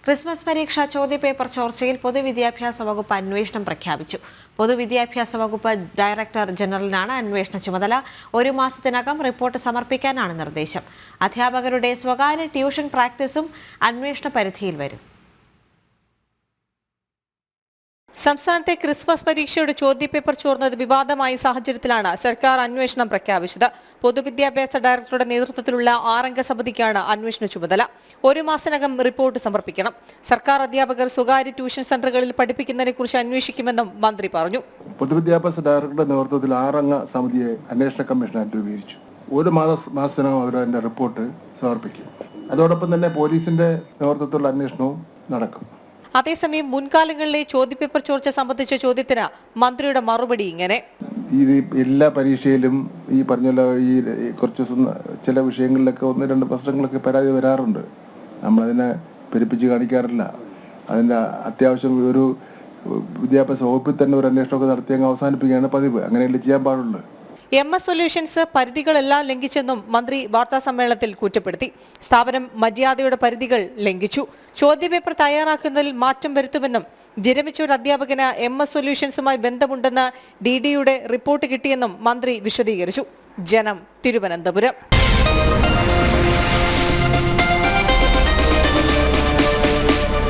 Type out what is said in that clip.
Christmas പരീക്ഷാ ചോദ്യപേപ്പർ ചോർച്ചയിൽ പൊതുവിദ്യാഭ്യാസ വകുപ്പ് അന്വേഷണം പ്രഖ്യാപിച്ചു. പൊതുവിദ്യാഭ്യാസ വകുപ്പ് ഡയറക്ടർ ജനറലിനാണ് അന്വേഷണ ചുമതല. 1 മാസത്തിനകം റിപ്പോർട്ട് സമർപ്പിക്കാനാണ് നിർദ്ദേശം. അധ്യാപകരുടെ സ്വകാര്യ ട്യൂഷൻ പ്രാക്ടീസും അന്വേഷണ പരിധിയിൽ വരും. സംസ്ഥാനത്തെ ക്രിസ്മസ് പരീക്ഷയുടെ ചോദ്യപേപ്പർ ചോർന്നത് വിവാദമായ സാഹചര്യത്തിലാണ് സർക്കാർ അന്വേഷണം പ്രഖ്യാപിച്ചത്. പൊതുവിദ്യാഭ്യാസ ഡയറക്ടറുടെ നേതൃത്വത്തിലുള്ള 6-അംഗ സമിതിക്കാണ് അന്വേഷണ ചുമതല. 1 മാസത്തിനകം റിപ്പോർട്ട് സമർപ്പിക്കണം. സർക്കാർ അധ്യാപകർ സ്വകാര്യ ട്യൂഷൻ സെന്ററുകളിൽ പഠിപ്പിക്കുന്നതിനെക്കുറിച്ച് അന്വേഷിക്കുമെന്നും മന്ത്രി പറഞ്ഞു. പൊതുവിദ്യാഭ്യാസ ഡയറക്ടറുടെ നേതൃത്വത്തിൽ 6-അംഗ സമിതിയെ അന്വേഷണ കമ്മീഷൻ രൂപീകരിച്ചു. 1 മാസത്തിനകം അവർ അതിന്റെ റിപ്പോർട്ട് സമർപ്പിക്കും. അതോടൊപ്പം തന്നെ പോലീസിന്റെ നേതൃത്വത്തിലുള്ള അന്വേഷണവും നടക്കും. അതേസമയം മുൻകാലങ്ങളിലെ ചോദ്യപേപ്പർ ചോർച്ച സംബന്ധിച്ച ചോദ്യത്തിന് മന്ത്രിയുടെ മറുപടി ഇങ്ങനെ: എല്ലാ പരീക്ഷയിലും ഈ പറഞ്ഞ കുറച്ച് ചില വിഷയങ്ങളിലൊക്കെ 1-2 പ്രശ്നങ്ങളൊക്കെ പരാതി വരാറുണ്ട്. നമ്മളതിനെ പെരുപ്പിച്ച് കാണിക്കാറില്ല. അതിൻ്റെ അത്യാവശ്യം ഒരു വിദ്യാഭ്യാസ വകുപ്പിൽ തന്നെ ഒരു അന്വേഷണമൊക്കെ നടത്തി അങ്ങ് അവസാനിപ്പിക്കുകയാണ് പതിവ്. അങ്ങനെയല്ലേ ചെയ്യാൻ പാടുള്ളൂ. MS സൊല്യൂഷൻസ് പരിധികളെല്ലാം ലംഘിച്ചെന്നും മന്ത്രി വാർത്താസമ്മേളനത്തിൽ കുറ്റപ്പെടുത്തി. സ്ഥാപനം മര്യാദയുടെ പരിധികൾ ലംഘിച്ചു. ചോദ്യപേപ്പർ തയ്യാറാക്കുന്നതിൽ മാറ്റം വരുത്തുമെന്നും വിരമിച്ച ഒരു അധ്യാപകന് MS സൊല്യൂഷൻസുമായി ബന്ധമുണ്ടെന്ന് DDയുടെ റിപ്പോർട്ട് കിട്ടിയെന്നും മന്ത്രി വിശദീകരിച്ചു. ജനം, തിരുവനന്തപുരം.